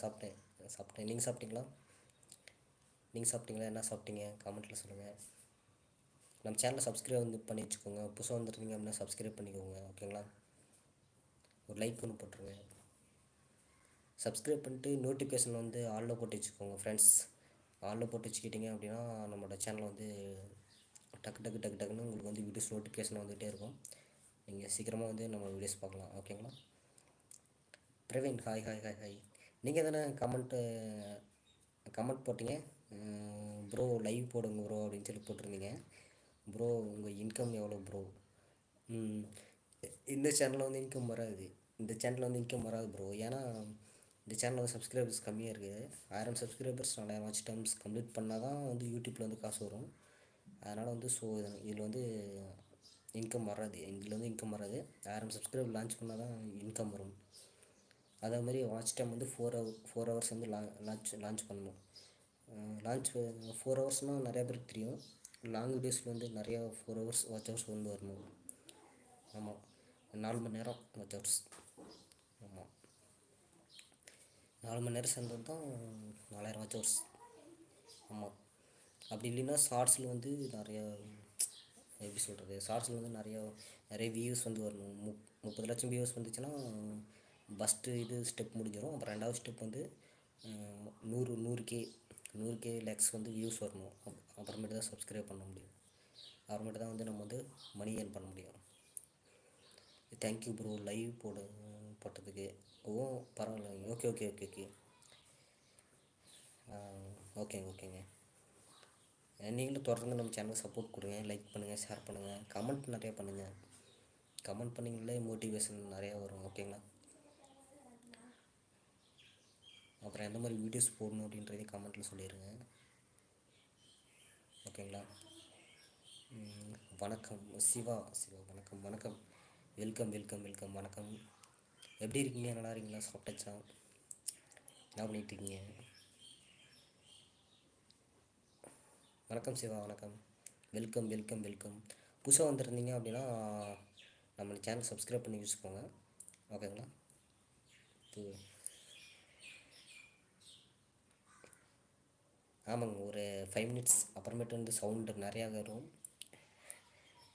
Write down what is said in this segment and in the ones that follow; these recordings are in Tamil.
சாப்பிட்டேன் சாப்பிட்டேன். நீங்கள் சாப்பிட்டீங்களா? நீங்கள் சாப்பிட்டீங்களா? என்ன சாப்பிட்டீங்க? கமெண்ட்டில் சொல்லுங்கள். நம்ம சேனலை சப்ஸ்கிரைப் வந்து பண்ணி வச்சுக்கோங்க. புதுசாக வந்துருந்தீங்க அப்படின்னா சப்ஸ்கிரைப் பண்ணிக்கோங்க. ஓகேங்களா? ஒரு லைக் ஒன்று போட்டுருங்க. சப்ஸ்கிரைப் பண்ணிட்டு நோட்டிஃபிகேஷன் வந்து ஆளில் போட்டு வச்சுக்கோங்க ஃப்ரெண்ட்ஸ். ஆளில் போட்டு வச்சுக்கிட்டிங்க அப்படின்னா நம்மளோட சேனல் வந்து டக்குன்னு உங்களுக்கு வந்து வீடியோஸ் நோட்டிஃபிகேஷன் வந்துகிட்டே இருக்கும். நீங்கள் சீக்கிரமாக வந்து நம்ம வீடியோஸ் பார்க்கலாம். ஓகேங்களா? Praveen hi hi hi hi. நீங்கள் தானே கமெண்ட் போட்டிங்க, ப்ரோ லைவ் போடுங்க ப்ரோ அப்படின்னு சொல்லி போட்டிருந்தீங்க. ப்ரோ உங்கள் இன்கம் எவ்வளோ ப்ரோ? இந்த சேனலில் வந்து இன்கம் வராது. ப்ரோ. ஏன்னா இந்த சேனலில் வந்து சப்ஸ்கிரைபர்ஸ் கம்மியாக இருக்குது. 1000 சப்ஸ்கிரைபர்ஸ் 4000 வாட்ச் டைம்ஸ் கம்ப்ளீட் பண்ணால் தான் வந்து யூடியூப்பில் வந்து காசு வரும். அதனால் வந்து இதில் வந்து இன்கம் வராது. 1000 சப்ஸ்கிரைபர் லான்ச் பண்ணால் தான் இன்கம் வரும். அதே மாதிரி வாட்ச் டைம் வந்து 4 ஹவர்ஸ் வந்து லான்ச் பண்ணணும். 4 ஹவர்ஸ்னால் நிறையா பேருக்கு தெரியும். லாங் வீடியோஸில் வந்து நிறையா 4 ஹவர்ஸ் வாட்ச் ஹவர்ஸ் வந்து வரணும். ஆமாம், 4 மணி நேரம் வாட்ச் ஹவர்ஸ். ஆமாம், 4 மணி நேரம் சேர்ந்தது தான் 4000 வாட்ச் ஹவர்ஸ். ஆமாம், அப்படி இல்லைன்னா ஷார்ட்ஸில் வந்து நிறையா எப்படி சொல்கிறது, ஷார்ட்ஸில் வந்து நிறைய வியூஸ் வந்து வரணும். 30 லட்சம் வியூஸ் வந்துச்சுன்னா ஃபஸ்ட்டு ஸ்டெப் முடிஞ்சிடும். அப்புறம் ரெண்டாவது ஸ்டெப் வந்து 100K லேக்ஸ் வந்து வியூஸ் வரணும். அப்புறமேட்டு தான் சப்ஸ்கிரைப் பண்ண முடியும். அப்புறமேட்டு தான் வந்து நம்ம வந்து மணி ஏர்ன் பண்ண முடியும். தேங்க்யூ ப்ரோ லைவ் போட்டதுக்கு. பரவாயில்ல. ஓகே. ஓகேங்க. நீங்களும் தொடர்ந்து நம்ம சேனலுக்கு சப்போர்ட் கொடுங்க. லைக் பண்ணுங்கள், ஷேர் பண்ணுங்கள், கமெண்ட் நிறையா பண்ணுங்கள். கமெண்ட் பண்ணிங்களே மோட்டிவேஷன் நிறையா வரும். ஓகேங்களா? அப்புறம் எந்த மாதிரி வீடியோஸ் போடணும் அப்படின்றதையும் கமெண்ட்டில் சொல்லிடுங்க. ஓகேங்களா? வணக்கம் சிவா. வணக்கம். வெல்கம். வணக்கம். எப்படி இருக்கீங்க? நல்லா இருக்கீங்களா? சாப்பிட்டாச்சா? என்ன பண்ணிகிட்ருக்கீங்க? வணக்கம் சிவா. வணக்கம். வெல்கம். புதுசாக வந்துருந்தீங்க அப்படின்னா நம்ம சேனல் சப்ஸ்கிரைப் பண்ணி வச்சுக்கோங்க. ஓகேங்களா? ஆமாங்க, ஒரு 5 மினிட்ஸ் அப்புறமேட்டு வந்து சவுண்டு நிறையா வரும்.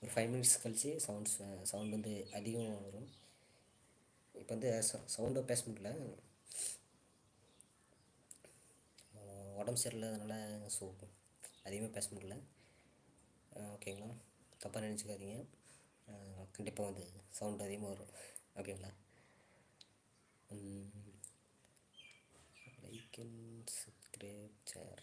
ஒரு 5 மினிட்ஸ் கழித்து சவுண்ட் வந்து அதிகம் வரும். இப்போ வந்து சவுண்டாக பேச முடியல, உடம்பு சரியில்லாதனால. ஸோ அதிகமாக பேச முடியல. ஓகேங்களா? தப்பாக நினச்சிக்காதீங்க. கண்டிப்பாக வந்து சவுண்ட் அதிகமாக வரும். ஓகேங்களா? Like and subscribe share.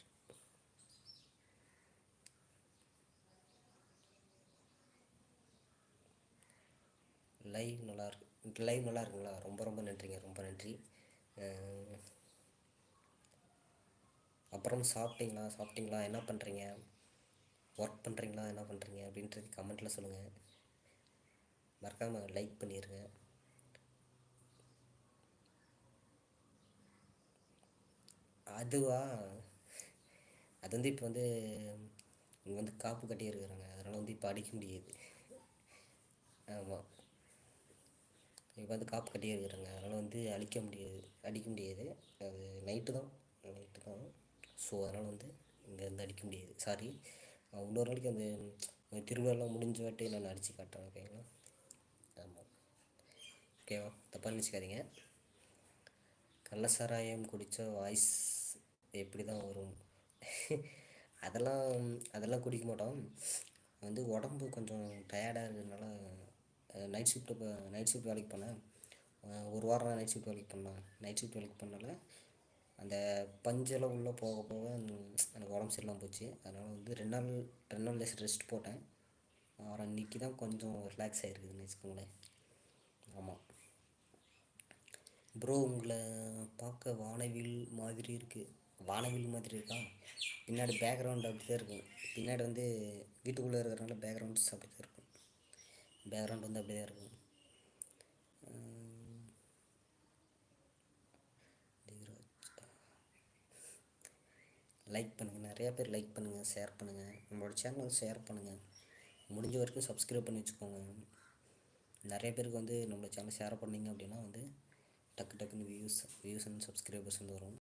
Live நல்லா இருக்குங்களா? ரொம்ப நன்றிங்க. ரொம்ப நன்றி. அப்புறம் சாப்பிட்டீங்களா? என்ன பண்ணுறீங்க? ஒர்க் பண்ணுறீங்களா? என்ன பண்ணுறீங்க அப்படின்றது கமெண்ட்டில் சொல்லுங்கள். மறக்காமல் லைக் பண்ணிடுங்க. அது வந்து இப்போ வந்து இங்கே வந்து காப்பு கட்டியிருக்கிறாங்க. அதனால் வந்து இப்போ அடிக்க முடியாது. ஆமாம், இப்போ வந்து காப்பு கட்டியிருக்கிறாங்க. அதனால் வந்து அடிக்க முடியாது. அது நைட்டு தான். ஸோ அதனால் வந்து இங்கேருந்து அடிக்க முடியாது. சாரி. இன்னொரு நாளைக்கு அந்த திருவிழாலாம் முடிஞ்ச வாட்டி நான் அடித்து காட்டுறேன். ஓகேங்களா? ஆமாம், ஓகேவா? தப்பாக நினச்சிக்காதீங்க. கள்ளசாராயம் குடித்தா வாய்ஸ் எப்படி தான் வரும்? அதெல்லாம் குடிக்க மாட்டோம். வந்து உடம்பு கொஞ்சம் டயர்டாக இருக்கிறதுனால நைட் ஷிஃப்ட் வேலைக்கு பண்ணேன். ஒரு வாரம் நைட் ஷிஃப்ட் வேலைக்கு பண்ணனால அந்த பஞ்செல்லாம் உள்ளே போக எனக்கு உடம்பு சரியில்லாமல் போச்சு. அதனால் வந்து 2 நாள் ரெஸ்ட் போட்டேன். அன்றைக்கி தான் கொஞ்சம் ரிலாக்ஸ் ஆகிருக்குதுன்னு வச்சுக்கோங்களேன். ஆமாம் ப்ரோ, உங்களை பார்க்க வானவில் மாதிரி இருக்கா? பின்னாடி பேக்ரவுண்ட் அப்படி தான் இருக்கும். பின்னாடி வந்து வீட்டுக்குள்ளே இருக்கிறனால பேக்ரவுண்ட்ஸ் அப்படி தான் இருக்கும். பேக்ரவுண்ட் வந்து அப்படி தான் இருக்கும். லைக் பண்ணுங்கள். நிறையா பேர் லைக் பண்ணுங்கள், ஷேர் பண்ணுங்கள். நம்மளோட சேனலை ஷேர் பண்ணுங்கள். முடிஞ்ச வரைக்கும் சப்ஸ்கிரைப் பண்ணி வச்சுக்கோங்க. நிறைய பேருக்கு வந்து நம்மளோட சேனல் ஷேர் பண்ணிங்க அப்படின்னா வந்து டக்குன்னு வியூஸ் அண்ட் சப்ஸ்கிரைபர்ஸ் வந்து வரும்.